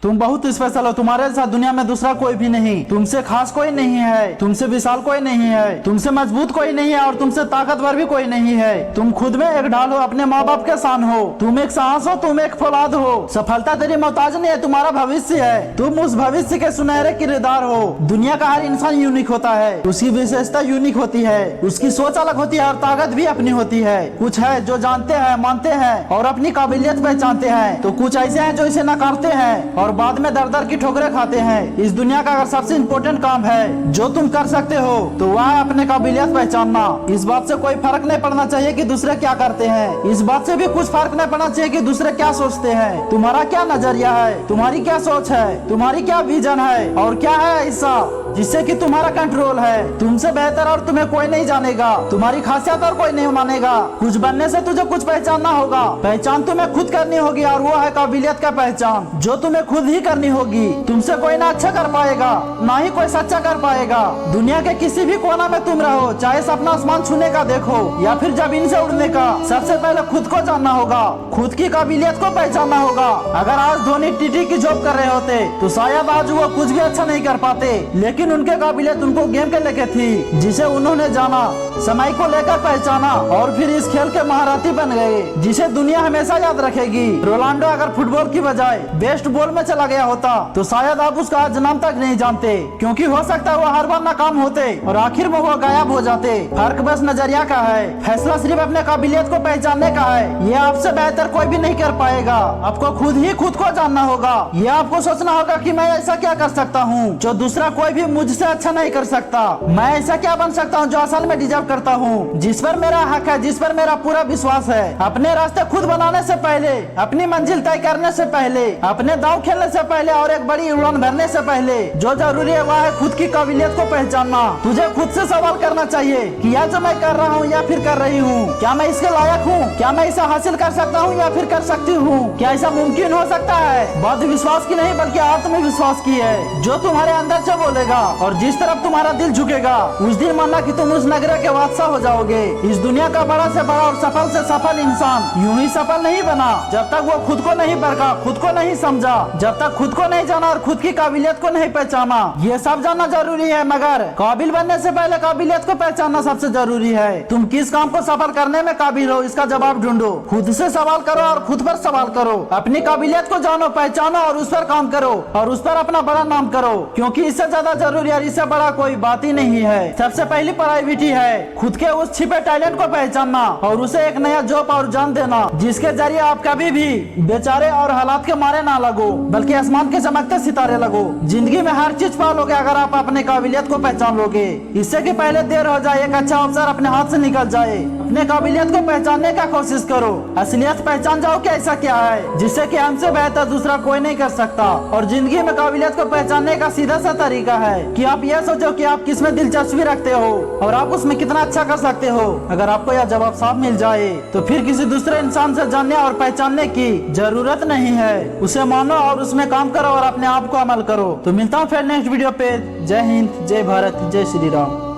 तुम बहुत स्पेशल हो, तुम्हारे साथ दुनिया में दूसरा कोई भी नहीं, तुमसे खास कोई नहीं है, तुमसे विशाल कोई नहीं है, तुमसे मजबूत कोई नहीं है और तुमसे ताकतवर भी कोई नहीं है। तुम खुद में एक ढाल हो, अपने माँ बाप के शान हो, तुम एक सांस हो, तुम एक फौलाद हो। सफलता तेरी मोहताज नहीं है, तुम्हारा भविष्य है, तुम उस भविष्य के सुनहरे किरदार हो। दुनिया का हर इंसान यूनिक होता है, उसकी विशेषता यूनिक होती है, उसकी सोच अलग होती है और ताकत भी अपनी होती है। कुछ है जो जानते हैं, मानते हैं और अपनी काबिलियत पहचानते हैं, तो कुछ ऐसे हैं जो इसे नकारते हैं और बाद में दर दर की ठोकरें खाते हैं। इस दुनिया का अगर सबसे इम्पोर्टेंट काम है जो तुम कर सकते हो तो वह है अपने काबिलियत पहचानना। इस बात से कोई फर्क नहीं पड़ना चाहिए कि दूसरे क्या करते हैं, इस बात से भी कुछ फर्क नहीं पड़ना चाहिए कि दूसरे क्या सोचते हैं। तुम्हारा क्या नजरिया है, तुम्हारी क्या सोच है, तुम्हारी क्या विजन है और क्या है ऐसा जिससे कि तुम्हारा कंट्रोल है। तुमसे बेहतर और तुम्हें कोई नहीं जानेगा, तुम्हारी खासियत और कोई नहीं मानेगा। कुछ बनने से तुझे कुछ पहचानना होगा, पहचान तुम्हें खुद करनी होगी और वो है काबिलियत का पहचान जो तुम्हें खुद ही करनी होगी। तुमसे कोई ना अच्छा कर पाएगा, ना ही कोई सच्चा कर पाएगा। दुनिया के किसी भी कोना में तुम रहो, चाहे सपना आसमान छूने का देखो या फिर जमीन से उड़ने का, सबसे पहले खुद को जानना होगा, खुद की काबिलियत को पहचानना होगा। अगर आज धोनी टीटी की जॉब कर रहे होते तो शायद आज वो कुछ भी अच्छा नहीं कर पाते, लेकिन उनके काबिलियत उनको गेम के लेके थी जिसे उन्होंने जाना, समय को लेकर पहचाना और फिर इस खेल के महारथी बन गए जिसे दुनिया हमेशा याद रखेगी। रोनाल्डो अगर फुटबॉल की बजाय बेस्ट बॉल में चला गया होता तो शायद आप उसका आज नाम तक नहीं जानते, क्योंकि हो सकता है वो हर बार नाकाम होते और आखिर में वो गायब हो जाते। फर्क बस नजरिया का है, फैसला सिर्फ अपने काबिलियत को पहचानने का है। ये आपसे बेहतर कोई भी नहीं कर पाएगा, आपको खुद ही खुद को जानना होगा। ये आपको सोचना होगा कि मैं ऐसा क्या कर सकता हूँ जो दूसरा कोई भी मुझसे अच्छा नहीं कर सकता, मैं ऐसा क्या बन सकता हूँ जो असल में डिजर्व करता हूँ, जिस पर मेरा हक है, जिस पर मेरा पूरा विश्वास है। अपने रास्ते खुद बनाने से पहले, अपनी मंजिल तय करने से पहले, अपने दांव खेलने से पहले और एक बड़ी उड़ान भरने से पहले जो जरूरी है वह है खुद की काबिलियत को पहचानना। तुझे खुद से सवाल करना चाहिए कि यह जो मैं कर रहा हूँ या फिर कर रही हूँ, क्या मैं इसके लायक हूँ, क्या मैं इसे हासिल कर सकता हूँ या फिर कर सकती हूँ, क्या ऐसा मुमकिन हो सकता है। बात विश्वास की नहीं बल्कि आत्मविश्वास की है, जो तुम्हारे अंदर से बोलेगा और जिस तरफ तुम्हारा दिल झुकेगा उस दिन मानना कि तुम उस नगरे के बादशाह हो जाओगे। इस दुनिया का बड़ा से बड़ा और सफल से सफल इंसान यूं ही सफल नहीं बना जब तक वो खुद को नहीं परखा, खुद को नहीं समझा, जब तक खुद को नहीं जाना और खुद की काबिलियत को नहीं पहचाना। ये सब जानना जरूरी है, मगर काबिल बनने से पहले काबिलियत को पहचानना सबसे जरूरी है। तुम किस काम को सफल करने में काबिल हो इसका जवाब ढूंढो, खुद से सवाल करो और खुद पर सवाल करो। अपनी काबिलियत को जानो, पहचानो और उस पर काम करो और उस पर अपना बड़ा नाम करो, क्योंकि इससे ज्यादा जरूरी और इससे बड़ा कोई बात ही नहीं है। सबसे पहली प्रायोरिटी है खुद के उस छिपे टैलेंट को पहचानना और उसे एक नया जॉब और जान देना जिसके जरिए आप कभी भी बेचारे और हालात के मारे ना लगो बल्कि आसमान के चमकते सितारे लगो। जिंदगी में हर चीज पालोगे अगर आप अपने काबिलियत को पहचान लोगे। इससे कि पहले देर हो जाए, एक अच्छा अवसर अपने हाथ से निकल जाए। अपने काबिलियत को पहचानने का कोशिश करो, असलियत पहचान जाओ कि ऐसा क्या है जिससे कि हमसे बेहतर दूसरा कोई नहीं कर सकता। और जिंदगी में काबिलियत को पहचानने का सीधा सा तरीका है कि आप यह सोचो कि आप किस में दिलचस्पी रखते हो और आप उसमें कितना अच्छा कर सकते हो। अगर आपको यह जवाब साफ मिल जाए तो फिर किसी दूसरे इंसान से जानने और पहचानने की जरूरत नहीं है। उसे मानो और उसमें काम करो और अपने आप को अमल करो। तो मिलता हूँ फिर नेक्स्ट वीडियो पे। जय हिंद, जय भारत, जय श्री राम।